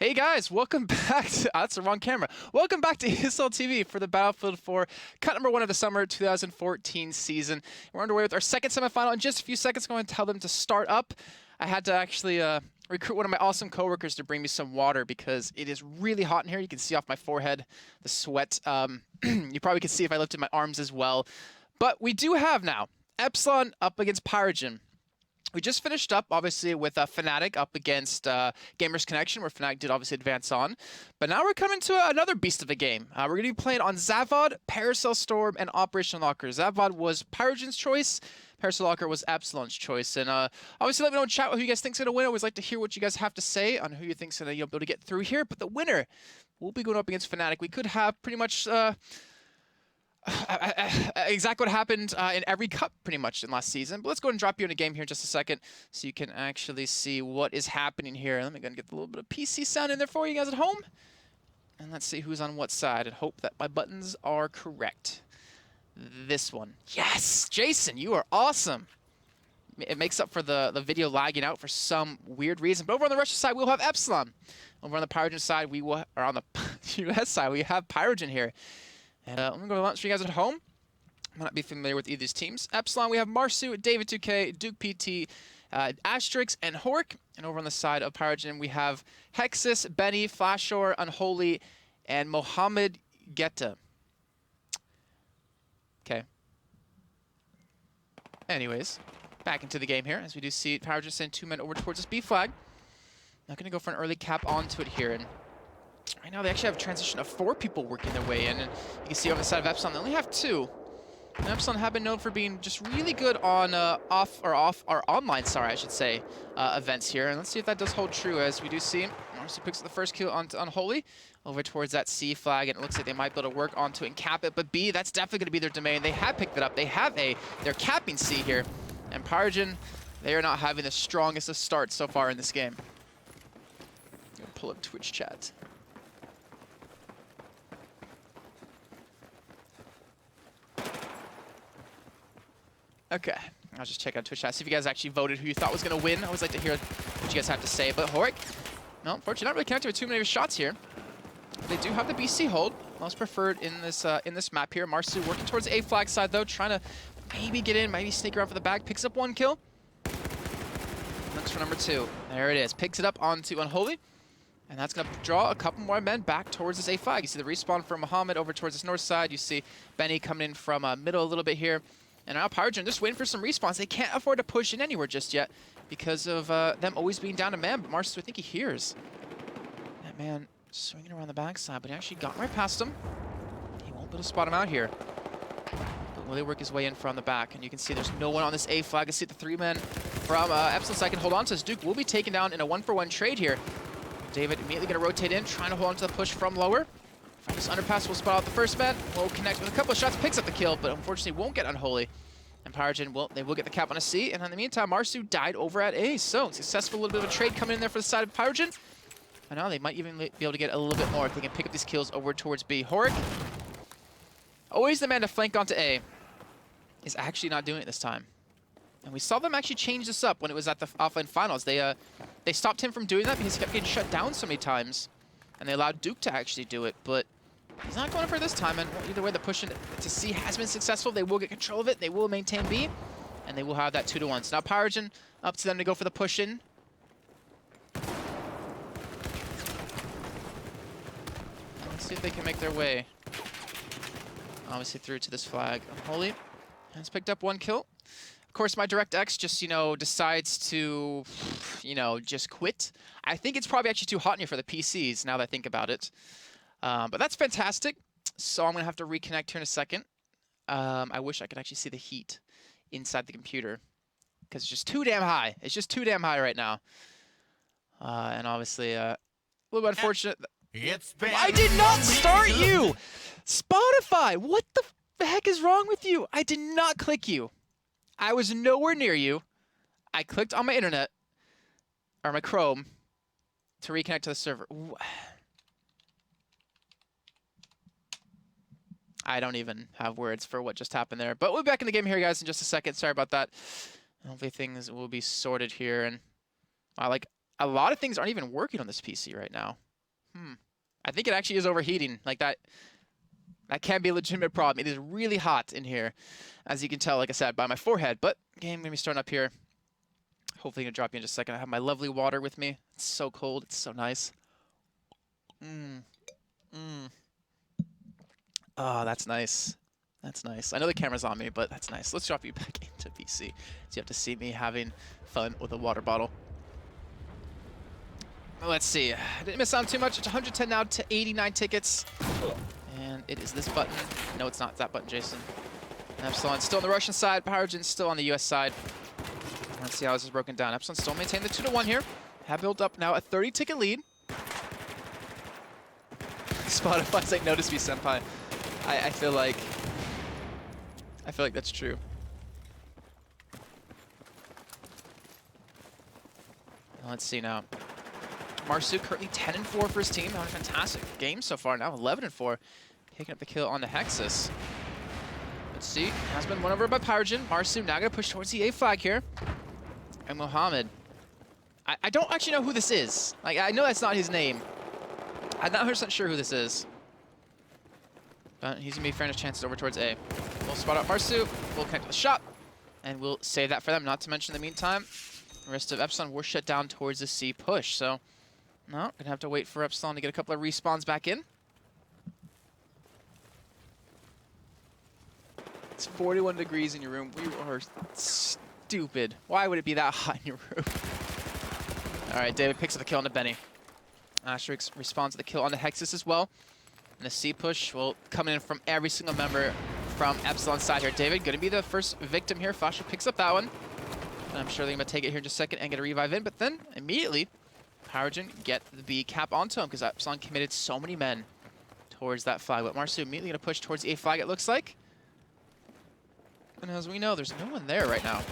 Hey guys, welcome back to, that's the wrong camera. Welcome back to ESL TV for the Battlefield 4 cut number 1 of the summer 2014 season. We're underway with our second semifinal. In just a few seconds, I'm going to tell them to start up. I had to actually recruit one of my awesome coworkers to bring me some water because it is really hot in here. You can see off my forehead the sweat. You probably can see if I lifted my arms as well. But we do have now Epsilon up against PyroGen. We just finished up, obviously, with Fnatic up against Gamers Connection, where Fnatic did obviously advance on. But now we're coming to another beast of a game. We're going to be playing on Zavod, Paracel Storm, and Operation Locker. Zavod was PyroGen's choice. Paracel Locker was Epsilon's choice. And obviously, let me know in chat who you guys think's going to win. I always like to hear what you guys have to say on who you think's going to be able to get through here. But the winner will be going up against Fnatic. We could have pretty much... exactly what happened in every cup pretty much in last season. But let's go and drop you in a game here in just a second so you can actually see what is happening here. Let me go and get a little bit of PC sound in there for you guys at home. And let's see who's on what side and hope that my buttons are correct. This one. Yes! Jason, you are awesome! It makes up for the video lagging out for some weird reason. But over on the Russia side, we'll have Epsilon. Over on the PyroGen side, or on the US side, we have PyroGen here. And I'm going to go launch for you guys at home. I might not be familiar with either of these teams. Epsilon, we have Marsu, David2K, Duke PT, Asterix, and Hork. And over on the side of PyroGen, we have Hexus, Benny, Flashor, Unholy, and Mohammed Geta. Okay. Anyways, back into the game here, as we do see PyroGen send 2 men over towards this B flag. Not going to go for an early cap onto it here. And right now, they actually have a transition of 4 people working their way in. And you can see on the side of Epsilon, they only have 2. And Epsilon have been known for being just really good on online, I should say, events here. And let's see if that does hold true, as we do see Marcy picks up the first kill on Unholy over towards that C flag, and it looks like they might be able to work onto it and cap it. But B, that's definitely going to be their domain. They have picked it up. They have they're capping C here. And PyroGen, they are not having the strongest of starts so far in this game. I'm going to pull up Twitch chat. Okay, I'll just check out Twitch chat, see if you guys actually voted who you thought was going to win. I always like to hear what you guys have to say. But Hork, no, unfortunately, not really connected with too many shots here. They do have the BC hold, most preferred in this map here. Marsu working towards the A flag side, though, trying to maybe get in, maybe sneak around for the back. Picks up 1 kill. Looks for number 2. There it is. Picks it up onto Unholy. And that's going to draw a couple more men back towards this A flag. You see the respawn from Muhammad over towards this north side. You see Benny coming in from middle a little bit here. And now PyroGen just waiting for some respawns. They can't afford to push in anywhere just yet because of them always being down a man. But Marsu, I think he hears that man swinging around the backside, but he actually got right past him. He won't be able to spot him out here. But will he work his way in from the back? And you can see there's no one on this A flag. I see the 3 men from Epsilon side can hold on to this. Duke will be taken down in a 1-for-1 trade here. David immediately going to rotate in, trying to hold on to the push from lower. Find this underpass, will spot out the first man. Will connect with a couple of shots, picks up the kill, but unfortunately won't get Unholy. And PyroGen will get the cap on a C. And in the meantime, Marsu died over at A. So successful, little bit of a trade coming in there for the side of PyroGen. And now they might even be able to get a little bit more if they can pick up these kills over towards B. Hork, always the man to flank onto A, is actually not doing it this time. And we saw them actually change this up when it was at the offline finals. They stopped him from doing that because he kept getting shut down so many times. And they allowed Duke to actually do it, but he's not going for this time. And either way, the push to C has been successful. They will get control of it. They will maintain B, and they will have that 2-to-1. So now PyroGen, up to them to go for the push in. Let's see if they can make their way, obviously, through to this flag. Unholy has picked up 1 kill. Of course, my DirectX just, decides to, just quit. I think it's probably actually too hot in here for the PCs, now that I think about it. But that's fantastic. So I'm going to have to reconnect here in a second. I wish I could actually see the heat inside the computer, because it's just too damn high. It's just too damn high right now. And obviously, a little bit unfortunate. I did not start you! Spotify, what the heck is wrong with you? I did not click you. I was nowhere near you. I clicked on my internet, or my Chrome, to reconnect to the server. I don't even have words for what just happened there. But we'll be back in the game here, guys, in just a second. Sorry about that. Hopefully things will be sorted here. And like, a lot of things aren't even working on this PC right now. I think it actually is overheating. Like that can be a legitimate problem. It is really hot in here, as you can tell, like I said, by my forehead. But game gonna be starting up here. Hopefully gonna drop you in just a second. I have my lovely water with me. It's so cold. It's so nice. Oh, that's nice. That's nice. I know the camera's on me, but that's nice. Let's drop you back into PC. So you have to see me having fun with a water bottle. Let's see. I didn't miss out too much. It's 110 now to 89 tickets. And it is this button. No, it's not. It's that button, Jason. Epsilon still on the Russian side. PyroGen still on the US side. Let's see how this is broken down. Epsilon still maintain the 2-1 here. Have built up now a 30-ticket lead. Spotify's like, notice me, senpai. I feel like that's true. Let's see now. Marsu currently 10-4 for his team. Having a fantastic game so far now. 11-4. Picking up the kill on the Hexus. Let's see. Has been won over by PyroGen. Marsu now going to push towards the A flag here. And Mohammed. I don't actually know who this is. Like, I know that's not his name. I'm not 100% sure who this is. But he's going to be fair enough chances over towards A. We'll spot out Marsu. We'll connect with the shot. And we'll save that for them. Not to mention, in the meantime, the rest of Epsilon were shut down towards the C push. So, no, going to have to wait for Epsilon to get a couple of respawns back in. It's 41 degrees in your room. We are stupid. Why would it be that hot in your room? All right, David picks up the kill on the Benny. Asterix responds to the kill on the Hexus as well. And the C push will come in from every single member from Epsilon's side here. David going to be the first victim here. Fasha picks up that one. And I'm sure they're going to take it here in just a second and get a revive in. But then, immediately, PyroGen get the B cap onto him because Epsilon committed so many men towards that flag. But Marsu immediately going to push towards the A flag, it looks like. And as we know, there's no one there right now.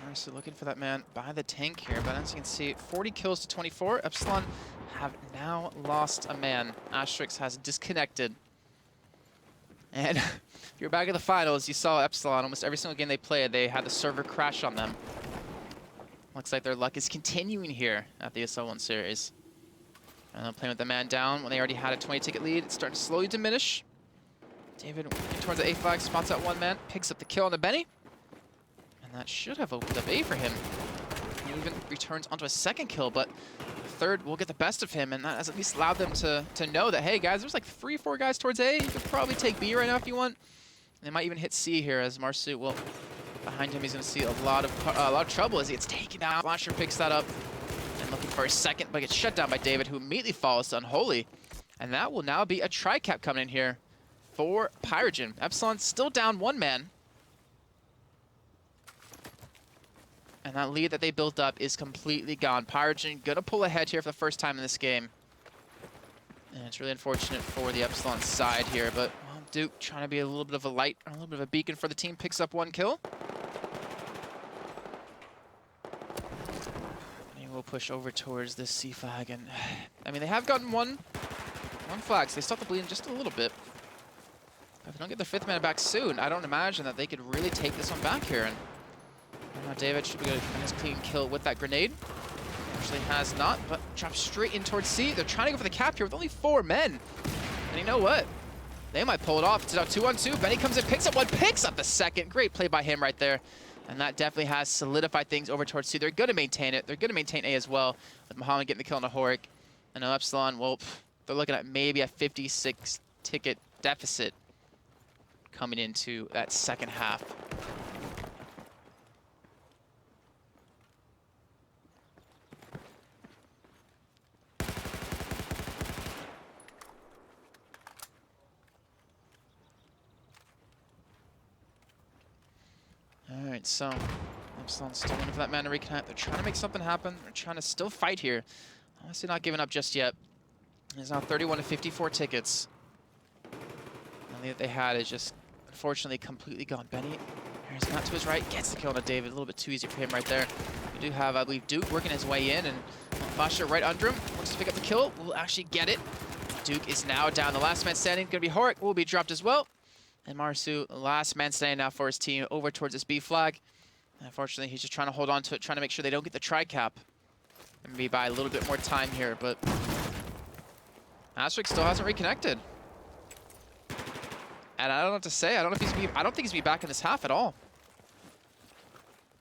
Marsu looking for that man by the tank here, but as you can see, 40 kills to 24. Epsilon have now lost a man. Asterix has disconnected. And if you're back at the finals, you saw Epsilon, almost every single game they played, they had the server crash on them. Looks like their luck is continuing here at the ESL 1 series. And playing with the man down when they already had a 20-ticket lead. It's starting to slowly diminish. David working towards the A flag, spots out one man, picks up the kill on the Benny. And that should have opened up A for him. He even returns onto a second kill, but the third will get the best of him, and that has at least allowed them to know that, hey guys, there's like 3-4 guys towards A. You could probably take B right now if you want. And they might even hit C here as Marsu will, behind him, he's going to see a lot of trouble as he gets taken down. Flasher picks that up and looking for a second, but gets shut down by David, who immediately falls to Unholy. And that will now be a tri-cap coming in here for PyroGen. Epsilon still down one man. And that lead that they built up is completely gone. PyroGen gonna pull ahead here for the first time in this game. And it's really unfortunate for the Epsilon side here, but well, Duke trying to be a little bit of a light, or a little bit of a beacon for the team, picks up one kill. And he will push over towards this C flag, and I mean, they have gotten one flag, so they still have to bleed in just a little bit. But if they don't get their fifth man back soon, I don't imagine that they could really take this one back here. And now David should be good. A nice clean kill with that grenade. Actually has not, but drops straight in towards C. They're trying to go for the cap here with only 4 men. And you know what? They might pull it off. It's now 2-on-2. Benny comes in, picks up one, picks up the second. Great play by him right there. And that definitely has solidified things over towards C. They're going to maintain it. They're going to maintain A as well, with Muhammad getting the kill on the Horik. And now Epsilon, well, they're looking at maybe a 56-ticket deficit coming into that second half. All right, so Epsilon's still waiting for that man to reconnect. They're trying to make something happen. They're trying to still fight here. Honestly, not giving up just yet. It's now 31 to 54 tickets. The lead that they had is just, unfortunately, completely gone. Benny, he's not to his right, gets the kill on David. A little bit too easy for him right there. We do have, I believe, Duke working his way in, and Basha right under him. Wants to pick up the kill. Will actually get it. Duke is now down. The last man standing, going to be Horik, will be dropped as well. And Marsu, the last man standing now for his team, over towards this B flag. And unfortunately, he's just trying to hold on to it, trying to make sure they don't get the tri-cap. And maybe buy a little bit more time here, but Asterix still hasn't reconnected. And I don't know what to say. I don't know if he's I don't think he's gonna be back in this half at all.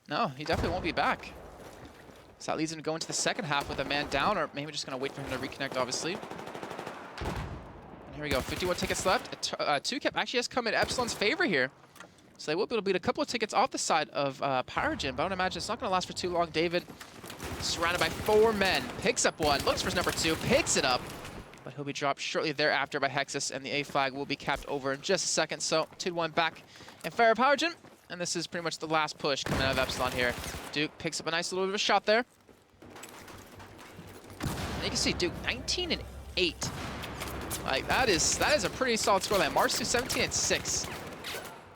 No, he definitely won't be back. So that leads him to go into the second half with a man down, or maybe just gonna wait for him to reconnect, obviously. And here we go, 51 tickets left. Two cap actually has come in Epsilon's favor here. So they will be able to beat a couple of tickets off the side of PyroGen, but I don't imagine it's not gonna last for too long. David, surrounded by 4 men, picks up one, looks for his number 2, picks it up, but he'll be dropped shortly thereafter by Hexus, and the A flag will be capped over in just a second. So 2-1 back in favor of PyroGen, and this is pretty much the last push coming out of Epsilon here. Duke picks up a nice little bit of a shot there. And you can see Duke 19 and 8. Like that is a pretty solid scoreline. Marsu 17 and 6.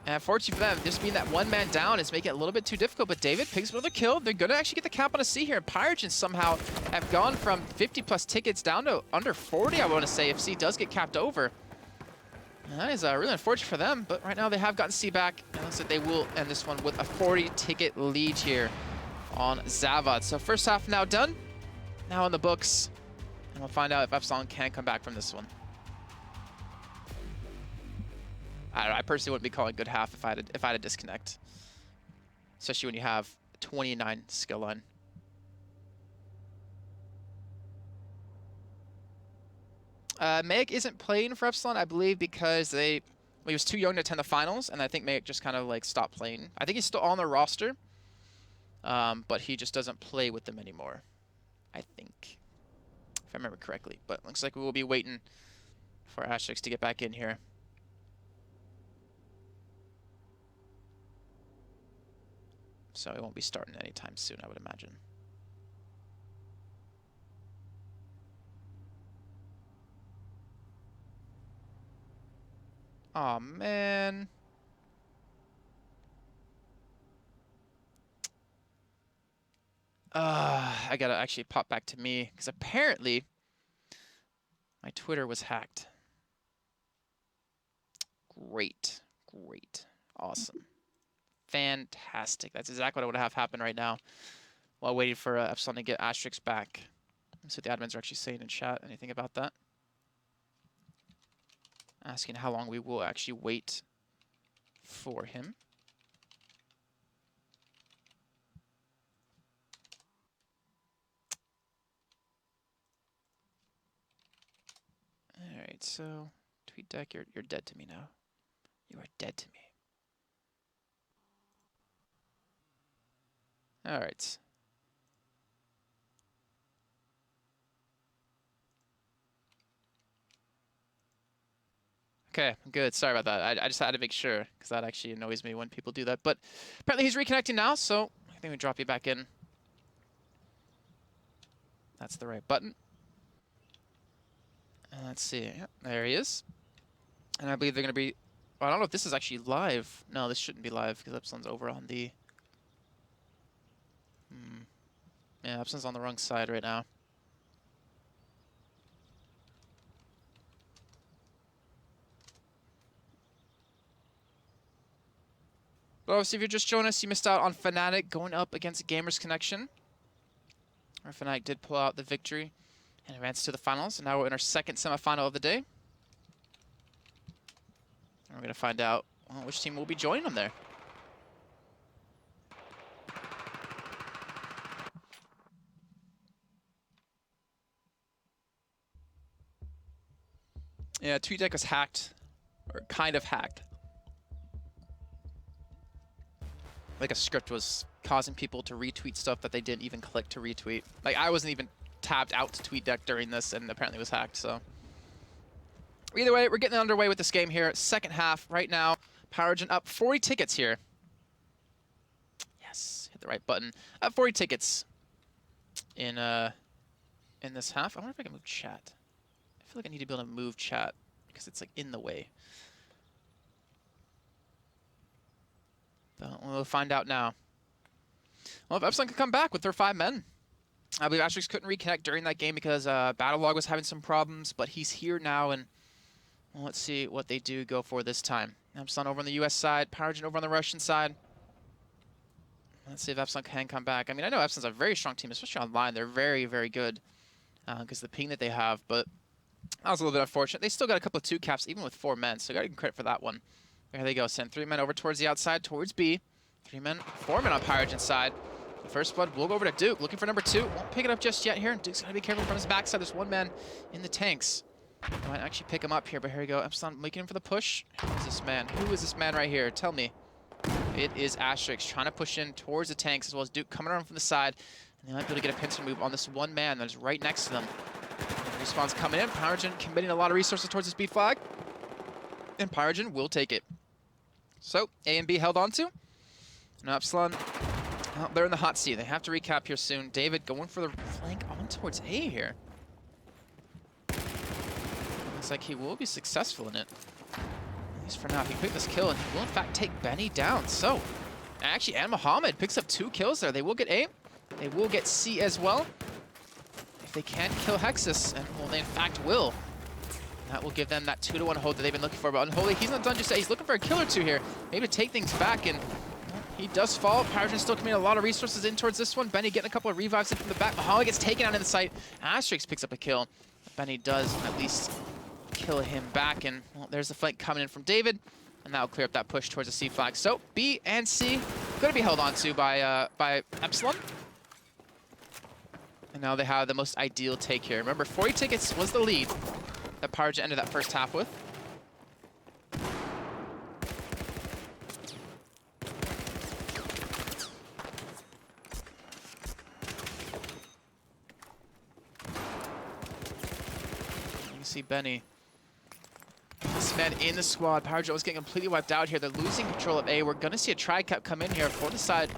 And unfortunately for them, just being that one man down is making it a little bit too difficult, but David picks up another kill. They're going to actually get the cap on a C here, and PyroGen somehow have gone from 50+ tickets down to under 40, I want to say, if C does get capped over. And that is really unfortunate for them, but right now they have gotten C back, and it looks like they will end this one with a 40-ticket lead here on Zavad. So first half now done, now in the books, and we'll find out if Epsilon can come back from this one. I don't know, I personally wouldn't be calling good half if I had a disconnect. Especially when you have 29 skill line. Meg isn't playing for Epsilon, I believe, because he was too young to attend the finals, and I think Meg just kind of like stopped playing. I think he's still on the roster, but he just doesn't play with them anymore, I think, if I remember correctly. But looks like we will be waiting for Asterix to get back in here. So it won't be starting anytime soon, I would imagine. Aw, man. I gotta actually pop back to me, because apparently my Twitter was hacked. Great. Great. Awesome. Fantastic. That's exactly what I would have happen right now while waiting for Epsilon to get Asterix back. Let's see what the admins are actually saying in chat. Anything about that? Asking how long we will actually wait for him. All right, so TweetDeck, you're dead to me now. You are dead to me. All right. Okay, good. Sorry about that. I just had to make sure, because that actually annoys me when people do that. But apparently he's reconnecting now, so I think we drop you back in. That's the right button. And let's see. Yep, there he is. And I believe they're going to be... Well, I don't know if this is actually live. No, this shouldn't be live, because Epsilon's over on the... Yeah, Epsilon's on the wrong side right now. But obviously, if you're just joining us, you missed out on Fnatic going up against Gamers Connection. Our Fnatic did pull out the victory and advance to the finals. And now we're in our second semifinal of the day. And we're going to find out which team will be joining them there. Yeah, TweetDeck was hacked, or kind of hacked. Like a script was causing people to retweet stuff that they didn't even click to retweet. Like I wasn't even tabbed out to TweetDeck during this, and apparently it was hacked, so. Either way, we're getting underway with this game here. Second half right now. PyroGen up 40 tickets here. Yes, hit the right button. Up 40 tickets in this half. I wonder if I can move chat. I feel like I need to be able to move chat because it's like in the way. But we'll find out now. Well, if Epsilon can come back with their 5 men, I believe Asterix couldn't reconnect during that game because Battlelog was having some problems, but he's here now, and well, let's see what they do go for this time. Epsilon over on the US side, PyroGen over on the Russian side. Let's see if Epsilon can come back. I mean, I know Epsilon's a very strong team, especially online. They're very, very good because the ping that they have, but that was a little bit unfortunate. They still got a couple of 2 caps, even with 4 men, so got to give credit for that one. There they go. Send 3 men over towards the outside, towards B. 3 men, 4 men on PyroGen side. The first blood will go over to Duke, looking for number 2. Won't pick it up just yet here, and Duke's got to be careful from his backside. There's 1 man in the tanks. I might actually pick him up here, but here we go. Epsilon making him for the push. Who is this man? Who is this man right here? Tell me. It is Asterix trying to push in towards the tanks, as well as Duke coming around from the side. And they might be able to get a pincer move on this 1 man that is right next to them. Respawn's coming in. PyroGen committing a lot of resources towards this B flag. And PyroGen will take it. So, A and B held on to. Now Epsilon, well, they're in the hot seat. They have to recap here soon. David going for the flank on towards A here. Looks like he will be successful in it. At least for now. If he pick this kill, and he will in fact take Benny down. So, actually, and Mohammed picks up 2 kills there. They will get A. They will get C as well. If they can kill Hexus, and well, they in fact will. That will give them that 2-to-1 hold that they've been looking for. But Unholy, he's not done just yet. He's looking for a kill or 2 here. Maybe to take things back, and well, he does fall. PyroGen still committing a lot of resources in towards this one. Benny getting a couple of revives in from the back. Mohammed gets taken out in the site. Asterix picks up a kill. Benny does at least kill him back, and well, there's the flank coming in from David, and that will clear up that push towards the C flag. So B and C going to be held on to by Epsilon. And now they have the most ideal take here. Remember, 40 tickets was the lead that PyroGen ended that first half with. You can see Benny. This man in the squad. PyroGen was getting completely wiped out here. They're losing control of A. We're going to see a tri-cap come in here for the side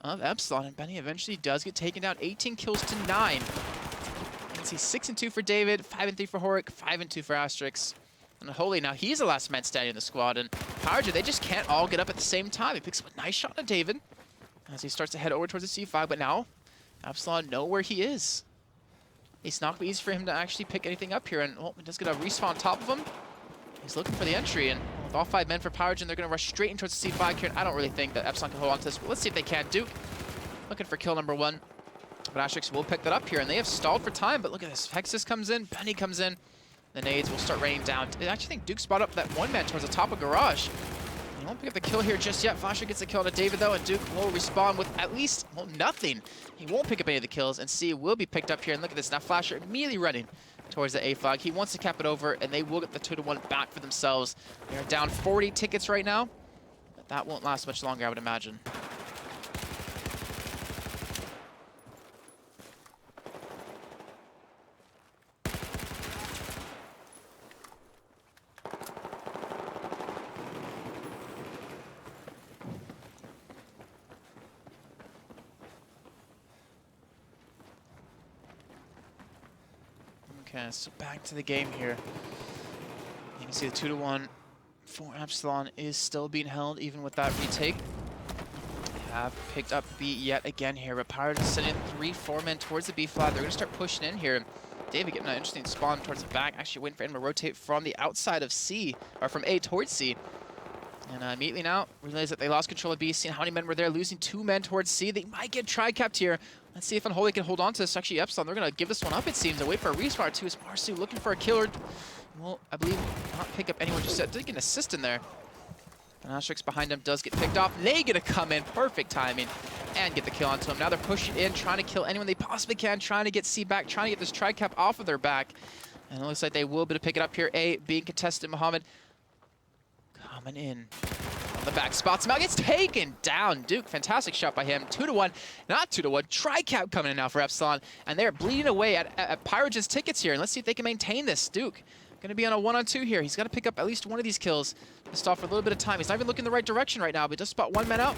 of Epsilon, and Benny eventually does get taken down. 18 kills to 9. You can see 6-2 for David, 5-3 for Horik, 5-2 for Asterix. And Holy, now he's the last man standing in the squad, and PyroGen, they just can't all get up at the same time. He picks up a nice shot on David as he starts to head over towards the C5, but now Epsilon know where he is. It's not going to be easy for him to actually pick anything up here, and well, he does get a respawn on top of him. He's looking for the entry, and with all 5 men for PyroGen, they're going to rush straight in towards the C5 here, and I don't really think that Epsilon can hold on to this, but let's see if they can. Duke looking for kill number 1. But Asterix will pick that up here, and they have stalled for time, but look at this. Hexus comes in, Benny comes in. The nades will start raining down. I actually think Duke spot up that 1 man towards the top of Garage. He won't pick up the kill here just yet. Flasher gets the kill to David, though, and Duke will respawn with at least, well, nothing. He won't pick up any of the kills, and C will be picked up here. And look at this. Now Flasher immediately running towards the A flag. He wants to cap it over, and they will get the 2-to-1 back for themselves. They are down 40 tickets right now, but that won't last much longer, I would imagine. Okay, so back to the game here. You can see the 2-to-1 for Epsilon is still being held, even with that retake. They have picked up B yet again here, but PyroGen sending 3-4 men towards the B flag. They're going to start pushing in here. David getting an interesting spawn towards the back, actually waiting for him to rotate from the outside of C, or from A towards C. And immediately now, realize that they lost control of B, seeing how many men were there, losing 2 men towards C. They might get tri-capped here. Let's see if Unholy can hold on to this. Actually, Epsilon, they're going to give this one up, it seems, and wait for a respawn too. Is Marsu looking for a killer? Well, I believe not pick up anyone just yet. Did get an assist in there. And Asterix behind him does get picked off. They get to come in, perfect timing, and get the kill onto him. Now they're pushing in, trying to kill anyone they possibly can, trying to get C back, trying to get this tri-cap off of their back. And it looks like they will be able to pick it up here. A being contested. Mohammed coming in. On the back, spots him out, gets taken down. Duke, fantastic shot by him. 2-to-1, not 2-to-1. Tri-cap coming in now for Epsilon, and they're bleeding away at PyroGen's tickets here. And let's see if they can maintain this. Duke going to be on a 1-on-2 here. He's got to pick up at least one of these kills to stop for a little bit of time. He's not even looking the right direction right now, but he does spot 1 man out.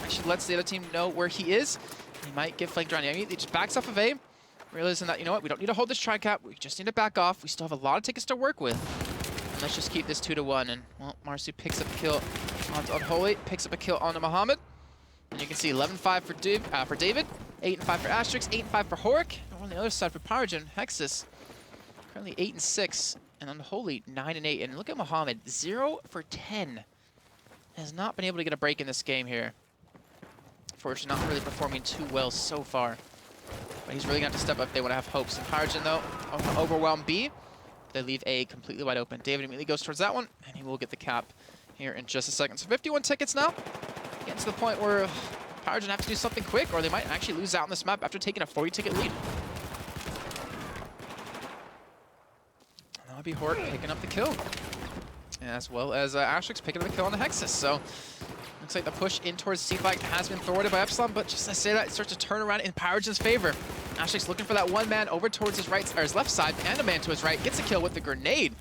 Actually lets the other team know where he is. He might get flanked around. He just backs off of A, realizing that, you know what, we don't need to hold this tri-cap. We just need to back off. We still have a lot of tickets to work with. And let's just keep this 2-to-1. And, well, Marsu picks up a kill onto Unholy, picks up a kill onto Mohammed. And you can see 11-5 for David. 8 and 5 for Asterix, 8 and 5 for Horik. And on the other side for PyroGen, Hexus, currently 8 and 6. And Unholy, 9 and 8. And look at Mohamed, 0 for 10. Has not been able to get a break in this game here. Fortunately, not really performing too well so far. But he's really going to have to step up if they want to have hopes. And PyroGen, though, overwhelm B. They leave A completely wide open. David immediately goes towards that one, and he will get the cap here in just a second. So 51 tickets now. Getting to the point where PyroGen have to do something quick, or they might actually lose out on this map after taking a 40-ticket lead. That would be Horik picking up the kill, as well as Asterix picking up the kill on the Hexus. So looks like the push in towards C-Flag has been thwarted by Epsilon, but just as I say that, it starts to turn around in PyroGen's favor. Asterix looking for that one man over towards his right, or his left side, and a man to his right, gets a kill with the grenade,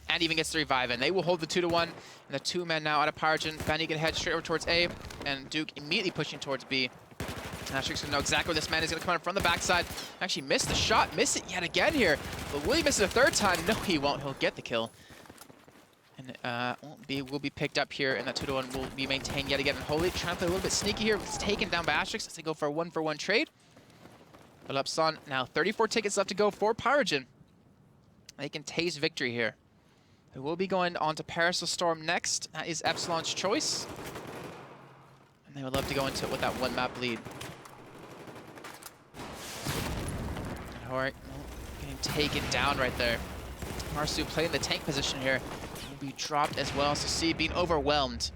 and even gets the revive, and they will hold the 2-1. And the 2 men now out of PyroGen. Benny can head straight over towards A, and Duke immediately pushing towards B. Asterix gonna know exactly where this man is gonna come in from the backside. Actually missed the shot, miss it yet again here. But will he miss it a third time? No, he won't. He'll get the kill. And B will be picked up here, and that 2-1 will be maintained yet again. And Holy trying to play a little bit sneaky here. It's taken down by Asterix as they go for a 1-for-1 trade. But Epsilon now 34 tickets left to go for PyroGen. They can taste victory here. They will be going on to Parasol Storm next. That is Epsilon's choice. And they would love to go into it with that 1-map lead. Horik getting taken down right there. Marsu playing the tank position here. Will be dropped as well. So C being overwhelmed.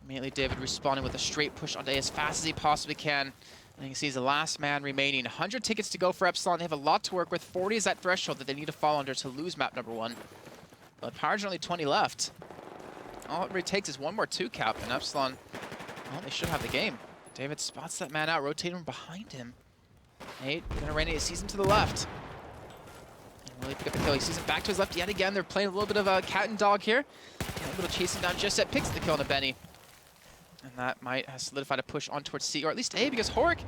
Immediately David responding with a straight push onto A as fast as he possibly can. And you can see he's the last man remaining. 100 tickets to go for Epsilon. They have a lot to work with. 40 is that threshold that they need to fall under to lose map number 1. But PyroGen only 20 left. All it really takes is one more 2 cap, and Epsilon, well, they should have the game. David spots that man out, rotating from behind him. Nate gonna rain it, sees him to the left. And really pick up the kill. He sees him back to his left yet again. They're playing a little bit of a cat and dog here. A little chasing down just yet, picks the kill on a Benny. And that might have solidified a push on towards C, or at least A, because Horik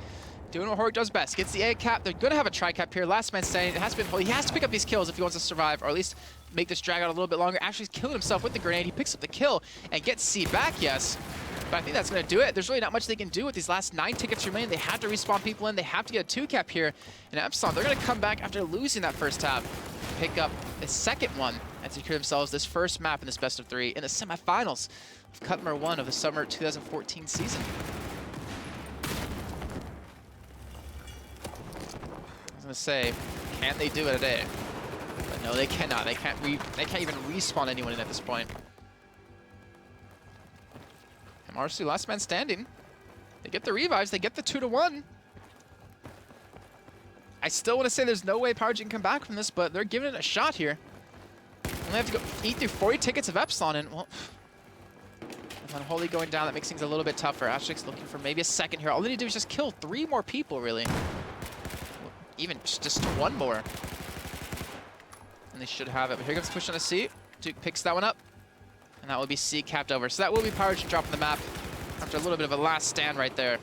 doing what Horik does best. Gets the A cap. They're going to have a tri-cap here. Last man standing. It has been Holy. He has to pick up these kills if he wants to survive, or at least make this drag out a little bit longer. Actually, he's killing himself with the grenade. He picks up the kill and gets C back, yes. But I think that's going to do it. There's really not much they can do with these last 9 tickets remaining. They have to respawn people in. They have to get a 2 cap here. And Epsilon, they're going to come back after losing that first half. Pick up a second one and secure themselves this first map in this best of 3 in the semifinals of Cup number 1 of the summer 2014 season. I was gonna say, can they do it today? But no, they cannot. They can't even respawn anyone in at this point. And Marsu, last man standing. They get the revives. They get the 2-1. I still want to say there's no way PyroGen can come back from this, but they're giving it a shot here. Only have to go eat through 40 tickets of Epsilon, and well, with Unholy going down, that makes things a little bit tougher. Asterix looking for maybe a second here. All they need to do is just kill 3 more people, really. Even just 1 more. And they should have it. But here comes push on a C. Duke picks that one up. And that will be C capped over. So that will be PyroGen dropping the map after a little bit of a last stand right there.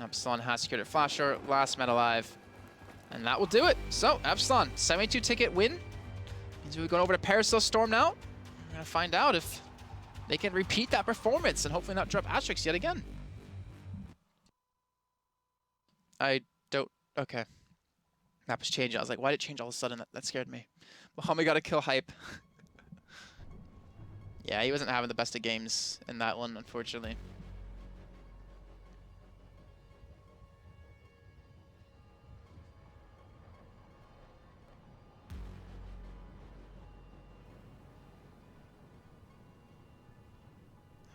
Epsilon has secured a flasher, last man alive. And that will do it. So, Epsilon, 72 ticket win. Means we're going over to Parasol Storm now. We're going to find out if they can repeat that performance and hopefully not drop Asterix yet again. I don't... Okay. Map was changing. I was like, why did it change all of a sudden? That scared me. Mohamed got a kill hype. Yeah, he wasn't having the best of games in that one, unfortunately.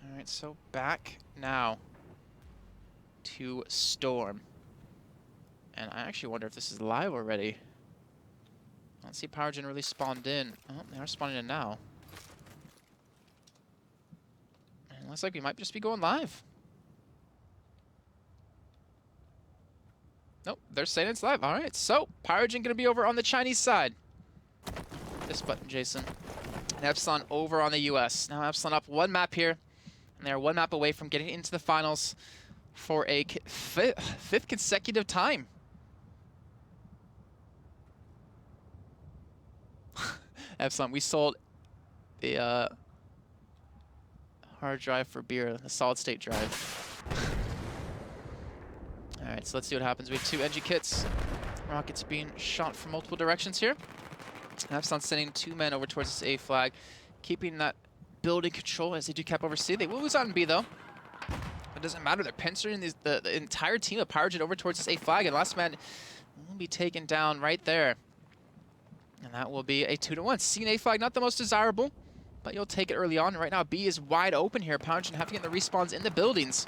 All right, so back now to Storm. And I actually wonder if this is live already. I don't see PyroGen really spawned in. Oh, they are spawning in now. And it looks like we might just be going live. Nope, they're saying it's live. All right, so PyroGen going to be over on the Chinese side. This button, Jason. And Epsilon over on the US. Now Epsilon up 1 map here. And they're 1 map away from getting into the finals for a 5th consecutive time. Epsilon, we sold the hard drive for beer, the solid state drive. Alright, so let's see what happens. We have 2 NG kits. Rockets being shot from multiple directions here. Epsilon sending 2 men over towards this A flag, keeping that building control as they do cap over C. They will lose on B though. It doesn't matter. They're pinching the entire team of PyroGen over towards this A flag, and last man will be taken down right there. And that will be a 2-1. C and A flag, not the most desirable, but you'll take it early on. Right now, B is wide open here. PyroGen having to get the respawns in the buildings.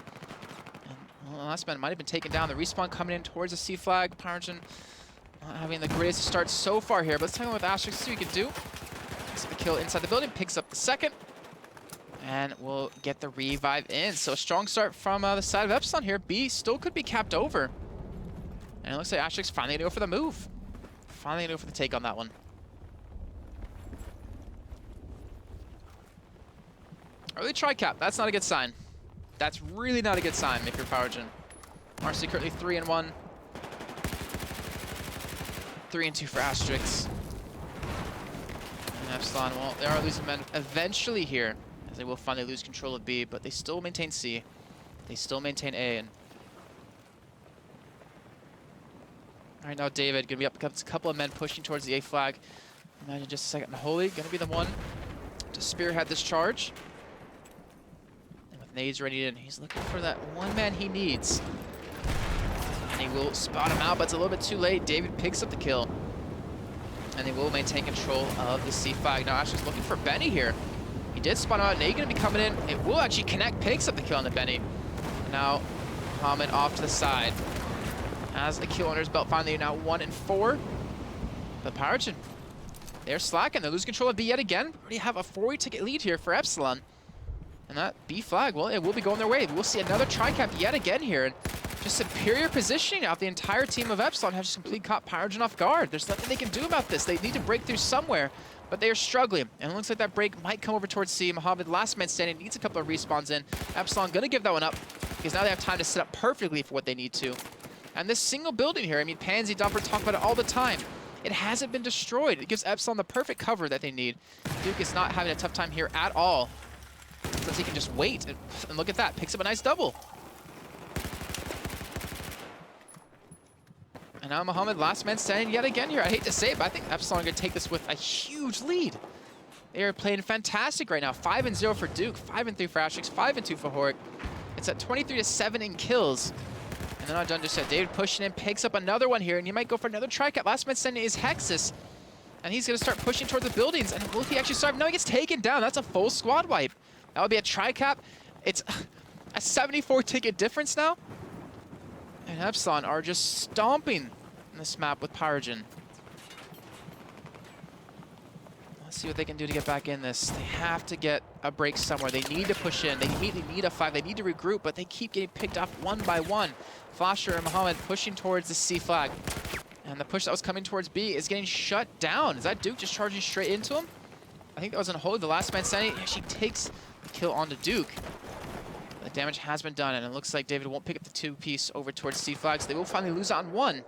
And well, last man might have been taken down. The respawn coming in towards the C flag. PyroGen not having the greatest start so far here, but let's take a look with Asterix, see what we can do. Picks up the kill inside the building, picks up the second. And we'll get the revive in. So a strong start from the side of Epsilon here. B still could be capped over. And it looks like Asterix finally gonna go for the move. Finally gonna go for the take on that one. Early try cap, that's not a good sign. That's really not a good sign if you're PyroGen. Marcy currently 3-1. 3-2 for Asterix. And Epsilon, well, they are losing men eventually here, as they will finally lose control of B, but they still maintain C. They still maintain A. And right now, David gonna be up against a couple of men pushing towards the A flag. Imagine just a second. Holy gonna be the one to spearhead this charge. And with nades ready in, he's looking for that one man he needs. And he will spot him out, but it's a little bit too late. David picks up the kill. And they will maintain control of the C flag. Now Ashley's looking for Benny here. He did spot him out. Nate gonna be coming in. It will actually connect, picks up the kill on the Benny. And now Muhammad off to the side. Has a kill under his belt finally, now 1-4. But PyroGen, they're slacking. They're losing control of B yet again. We already have a 4 ticket lead here for Epsilon. And that B flag, well, it will be going their way. We'll see another tri-cap yet again here. And just superior positioning out the entire team of Epsilon has just completely caught PyroGen off guard. There's nothing they can do about this. They need to break through somewhere, but they are struggling. And it looks like that break might come over towards C. Mohammed, last man standing, needs a couple of respawns in. Epsilon gonna give that one up because now they have time to set up perfectly for what they need to. And this single building here, I mean, Pansy, Dumper talk about it all the time. It hasn't been destroyed. It gives Epsilon the perfect cover that they need. Duke is not having a tough time here at all. Since he can just wait. And look at that, picks up a nice double. And now Mohammed, last man standing yet again here. I hate to say it, but I think Epsilon are going to take this with a huge lead. They are playing fantastic right now. 5-0 for Duke, 5-3 for Asterix, 5-2 for Horic. It's at 23-7 in kills. And they're not done just yet. David pushing in, picks up another one here, and he might go for another tri-cap. Last man standing is Hexus. And he's going to start pushing towards the buildings. And will he actually survive? No, he gets taken down. That's a full squad wipe. That would be a tri-cap. It's a 74 ticket difference now. And Epsilon are just stomping this map with PyroGen. Let's see what they can do to get back in this. They have to get a break somewhere. They need to push in. They immediately need a 5. They need to regroup, but they keep getting picked off one by one. Flasher and Mohammed pushing towards the C flag. And the push that was coming towards B is getting shut down. Is that Duke just charging straight into him? I think that was Unholy. The last man standing actually takes the kill onto Duke. The damage has been done, and it looks like David won't pick up the 2-piece over towards C flag, so they will finally lose on 1.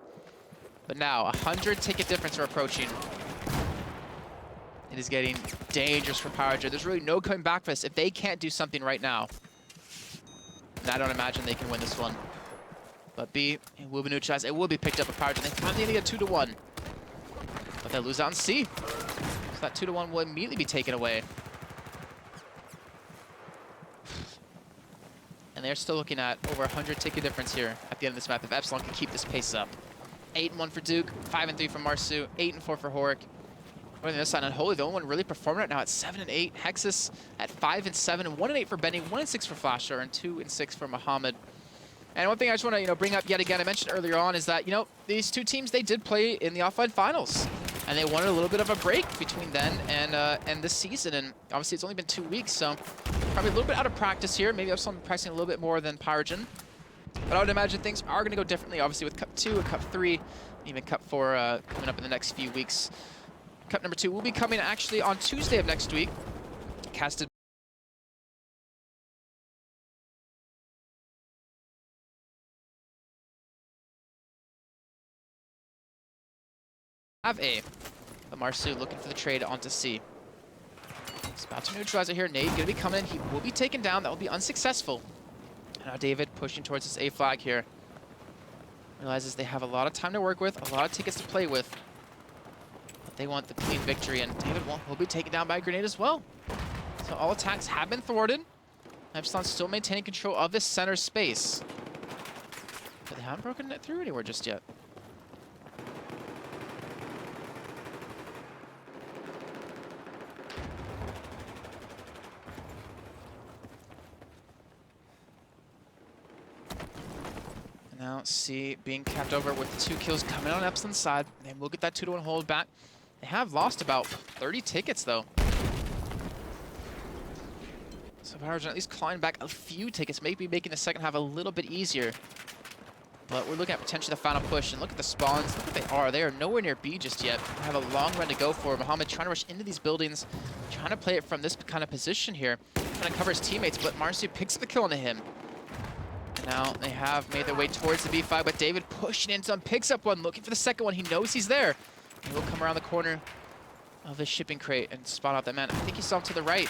But now, 100 ticket difference are approaching. It is getting dangerous for PyroGen. There's really no coming back for this. If they can't do something right now, I don't imagine they can win this one. But B, it will be neutralized. It will be picked up by PyroGen. They finally get 2-1. But they lose out on C. So that 2-1 will immediately be taken away. And they're still looking at over 100 ticket difference here at the end of this map if Epsilon can keep this pace up. 8-1 for Duke, 5-3 for Marsu, 8-4 for Horic. On the other side, Unholy, the only one really performing right now at 7-8. Hexus at 5-7, and 1-8 for Benny, 1-6 for Flasher, and 2-6 for Mohammed. And one thing I just want to bring up yet again, I mentioned earlier on, is that these two teams, they did play in the offline finals, and they wanted a little bit of a break between then and this season. And obviously, it's only been 2 weeks, so probably a little bit out of practice here. Maybe Epsilon practicing a little bit more than PyroGen. But I would imagine things are going to go differently, obviously, with Cup 2 and Cup 3, and even Cup 4 coming up in the next few weeks. Cup number 2 will be coming actually on Tuesday of next week. Casted have A. But Marsu looking for the trade onto C. He's about to neutralize it here. Nate going to be coming in. He will be taken down. That will be unsuccessful. And now David pushing towards this A flag here. Realizes they have a lot of time to work with, a lot of tickets to play with. But they want the clean victory, and David will be taken down by a grenade as well. So all attacks have been thwarted. Epsilon still maintaining control of this center space. But they haven't broken it through anywhere just yet. Now, C being capped over with 2 kills coming on Epsilon's side. And we'll get that 2-1 hold back. They have lost about 30 tickets, though. So PyroGen at least clawing back a few tickets, maybe making the second half a little bit easier. But we're looking at potentially the final push. And look at the spawns. Look what they are. They are nowhere near B just yet. They have a long run to go for. Mohamed trying to rush into these buildings, trying to play it from this kind of position here, trying to cover his teammates. But Marcy picks up the kill onto him. Now they have made their way towards the B5, but David pushing into him, picks up one, looking for the second one. He knows he's there. He will come around the corner of the shipping crate and spot out that man. I think he saw him to the right.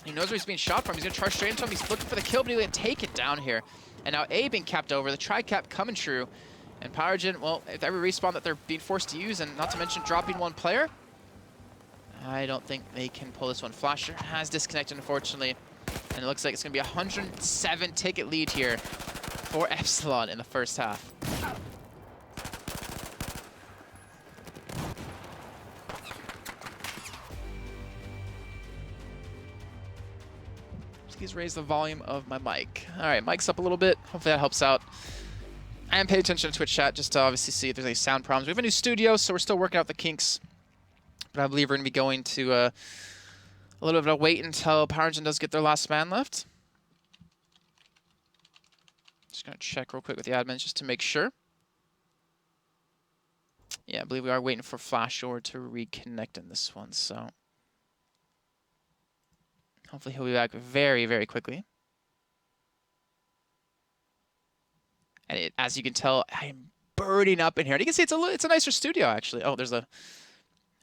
He knows where he's being shot from. He's going to charge straight into him. He's looking for the kill, but he's going to take it down here. And now A being capped over, the tri-cap coming true. And PyroGen, well, if every respawn that they're being forced to use, and not to mention dropping one player, I don't think they can pull this one. Flasher has disconnected, unfortunately. And it looks like it's going to be a 107 ticket lead here for Epsilon in the first half. Please raise the volume of my mic. All right, mic's up a little bit. Hopefully that helps out. And pay attention to Twitch chat just to obviously see if there's any sound problems. We have a new studio, so we're still working out the kinks. But I believe we're going to be going to a little bit of a wait until PyroGen does get their last man left. Just going to check real quick with the admins just to make sure. Yeah, I believe we are waiting for Flashor to reconnect in this one, so hopefully he'll be back very, very quickly. And as you can tell, I'm burning up in here. And you can see it's a nicer studio, actually. Oh, there's a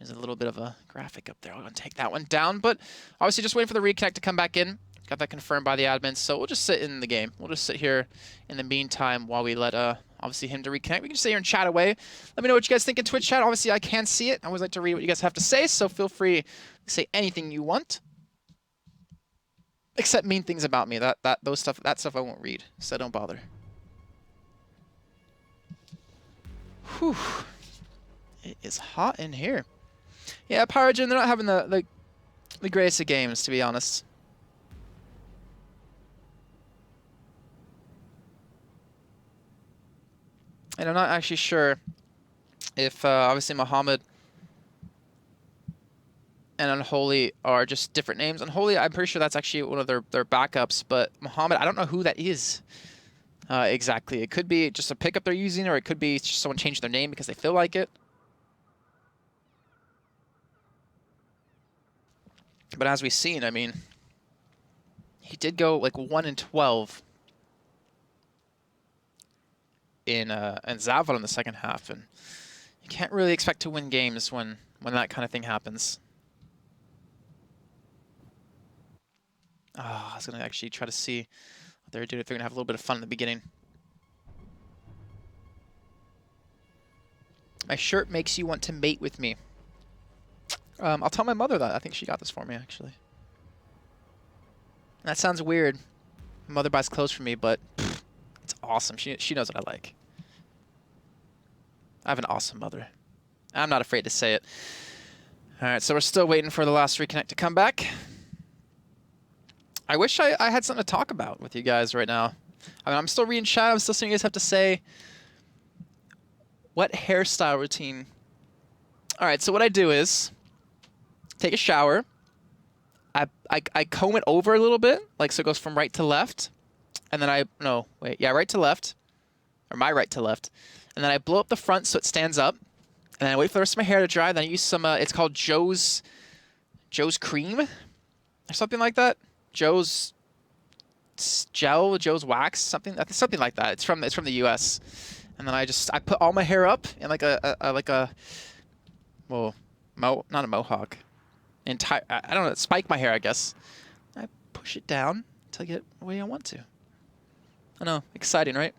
little bit of a graphic up there. I'm going to take that one down. But obviously just waiting for the reconnect to come back in. Got that confirmed by the admins. So we'll just sit in the game. We'll just sit here in the meantime while we let obviously him to reconnect. We can just sit here and chat away. Let me know what you guys think in Twitch chat. Obviously, I can see it. I always like to read what you guys have to say. So feel free to say anything you want. Except mean things about me. That stuff I won't read. So don't bother. Whew. It is hot in here. Yeah, PyroGen, they're not having the greatest of games, to be honest. And I'm not actually sure if, obviously, Mohamed and Unholy are just different names. Unholy, I'm pretty sure that's actually one of their backups, but Mohamed, I don't know who that is exactly. It could be just a pickup they're using, or it could be just someone changed their name because they feel like it. But as we've seen, I mean, he did go like 1-12 in Zavod in the second half, and you can't really expect to win games when that kind of thing happens. I was gonna actually try to see what they're doing. If they're gonna have a little bit of fun in the beginning. My shirt makes you want to mate with me. I'll tell my mother that. I think she got this for me, actually. That sounds weird. My mother buys clothes for me, but pff, it's awesome. She knows what I like. I have an awesome mother. I'm not afraid to say it. All right, so we're still waiting for the last reconnect to come back. I wish I had something to talk about with you guys right now. I mean, I'm still reading chat. I'm still seeing you guys have to say. What hairstyle routine? All right, so what I do is take a shower. I comb it over a little bit, like so it goes from right to left. And then right to left. Or my right to left. And then I blow up the front so it stands up. And then I wait for the rest of my hair to dry. Then I use some, it's called Joe's Cream or something like that. Joe's Gel, Joe's Wax, something like that. It's from the US. And then I put all my hair up in not a mohawk. I don't know, spike my hair, I guess. I push it down until I get the way I want to. I know, exciting, right?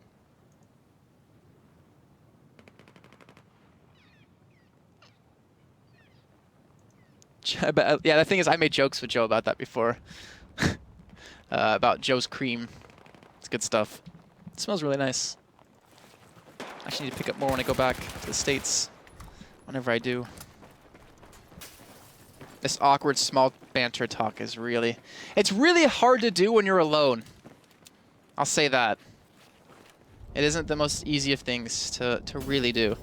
Yeah, the thing is, I made jokes with Joe about that before. About Joe's cream. It's good stuff. It smells really nice. I actually need to pick up more when I go back to the States. Whenever I do. This awkward small banter talk is really... It's really hard to do when you're alone. I'll say that. It isn't the most easy of things to really do.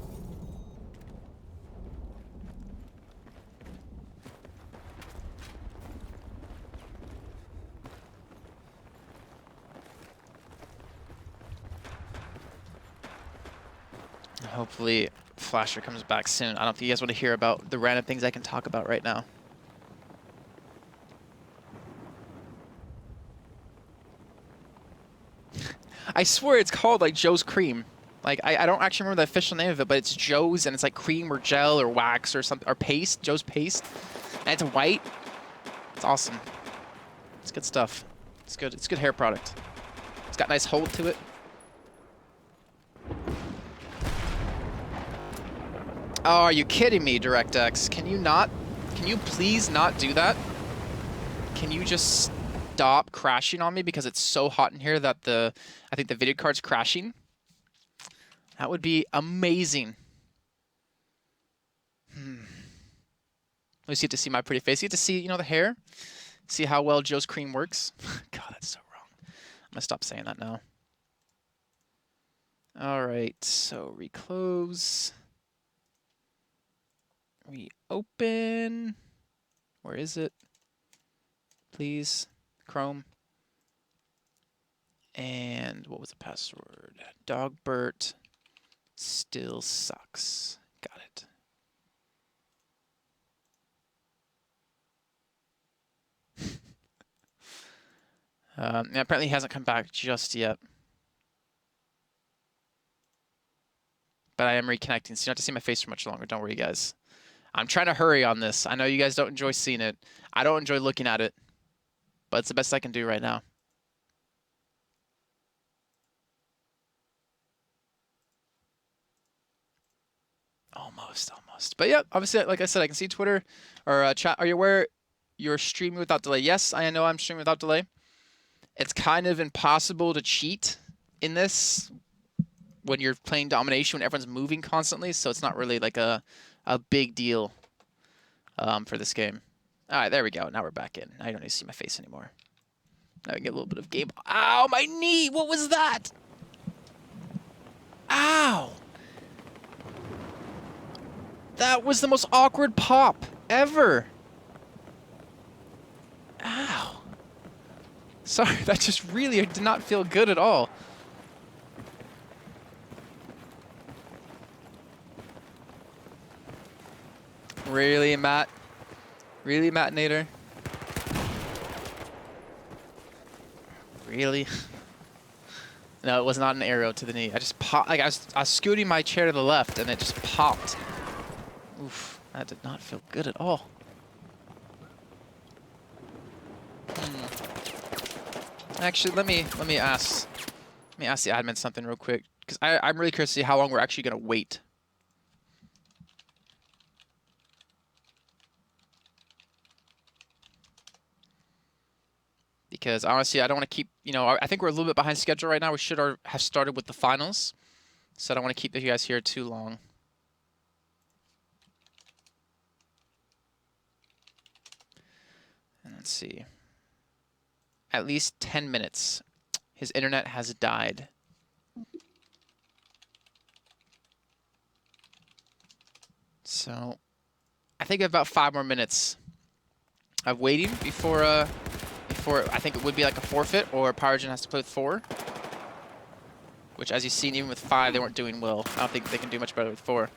Hopefully, Flasher comes back soon. I don't think you guys want to hear about the random things I can talk about right now. I swear it's called like Joe's Cream. Like I don't actually remember the official name of it, but it's Joe's and it's like cream or gel or wax or something or paste. Joe's paste, and it's white. It's awesome. It's good stuff. It's good. It's good hair product. It's got a nice hold to it. Oh, are you kidding me, DirectX? Can you not? Can you please not do that? Can you just stop crashing on me because it's so hot in here that I think the video card's crashing? That would be amazing. At least you get to see my pretty face. You get to see, you know, the hair. See how well Joe's Cream works. God, that's so wrong. I'm gonna stop saying that now. All right, so reclose. Reopen. Where is it? Please. Chrome. And what was the password? Dogbert still sucks. Got it. Apparently he hasn't come back just yet. But I am reconnecting, so you don't have to see my face for much longer. Don't worry, guys. I'm trying to hurry on this. I know you guys don't enjoy seeing it. I don't enjoy looking at it. But it's the best I can do right now. Almost. But yeah, obviously, like I said, I can see Twitter or chat. Are you aware you're streaming without delay? Yes, I know I'm streaming without delay. It's kind of impossible to cheat in this when you're playing domination, when everyone's moving constantly, so it's not really like a big deal for this game. All right, there we go. Now we're back in. Now you don't need to see my face anymore. Now we get a little bit of game. Ow, my knee! What was that? Ow! That was the most awkward pop ever. Ow. Sorry, that just really did not feel good at all. Really, Matt? Really, Matt Nader? Really? No, it was not an arrow to the knee. I just popped. Like I was scooting my chair to the left, and it just popped. Oof, that did not feel good at all. Actually, let me ask the admin something real quick, because I'm really curious to see how long we're actually gonna wait. Because honestly, I don't want to keep, you know, I think we're a little bit behind schedule right now. We should have started with the finals. So I don't want to keep you guys here too long. And let's see. At least 10 minutes. His internet has died. So I think about 5 more minutes of waiting before I think it would be like a forfeit, or PyroGen has to play with 4. Which, as you've seen, even with 5, they weren't doing well. I don't think they can do much better with 4.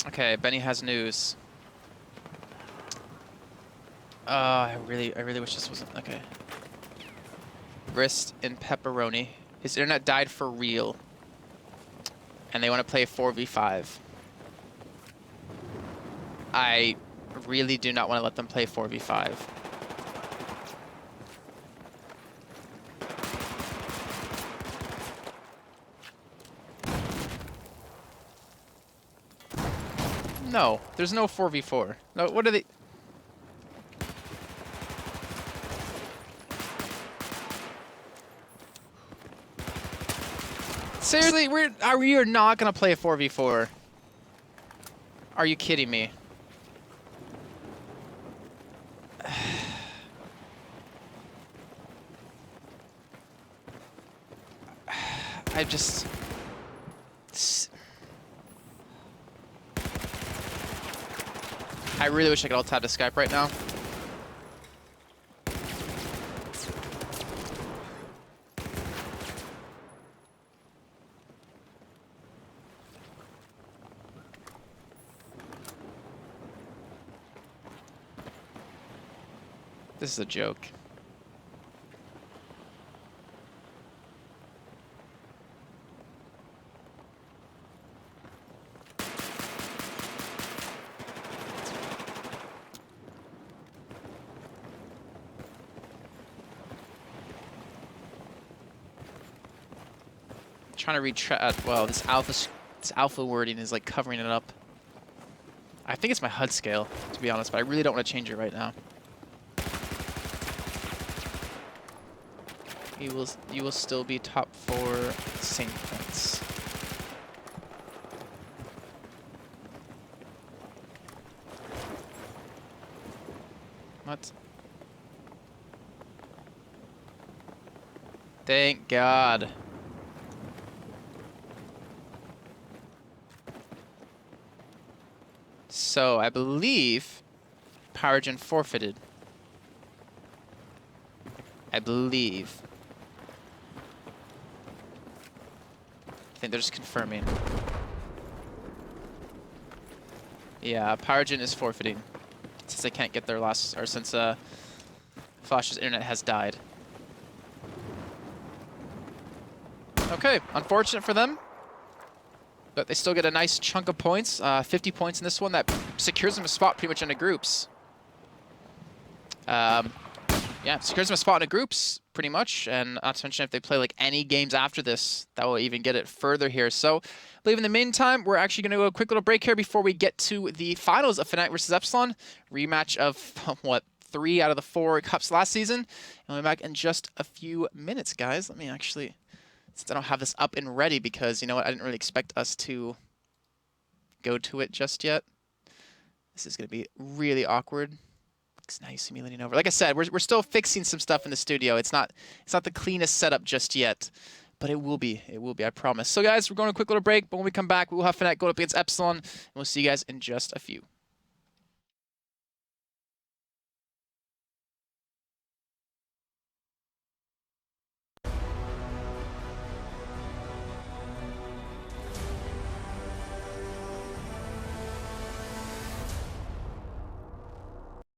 Okay, Benny has news. I really wish this wasn't okay. Wrist and pepperoni. His internet died for real. And they want to play 4v5. I really do not want to let them play 4v5. No, there's no 4v4. No, what are they? Seriously, we are not gonna play a 4v4. Are you kidding me? I just... I really wish I could alt-tab to Skype right now. This is a joke. Trying to read well, this alpha wording is like covering it up. I think it's my HUD scale, to be honest, but I really don't want to change it right now. You will still be top 4, same points. What? Thank God. So I believe PyroGen forfeited. I believe. I think they're just confirming. Yeah, PyroGen is forfeiting since they can't get their last, or since Flash's internet has died. Okay, unfortunate for them, but they still get a nice chunk of points. 50 points in this one that secures them a spot pretty much in the groups. Yeah, secures them a spot in the groups pretty much, and not to mention if they play like any games after this, that will even get it further here. So I believe in the meantime, we're actually going to go a quick little break here before we get to the finals of Fnatic versus Epsilon. Rematch of, what, 3 out of the 4 cups last season. And we'll be back in just a few minutes, guys. Let me actually, since I don't have this up and ready, because you know what, I didn't really expect us to go to it just yet. This is going to be really awkward. Now you see me leaning over. Like I said, we're still fixing some stuff in the studio. It's not the cleanest setup just yet, but it will be. It will be, I promise. So guys, we're going to a quick little break, but when we come back, we will have Fnatic going up against Epsilon, and we'll see you guys in just a few.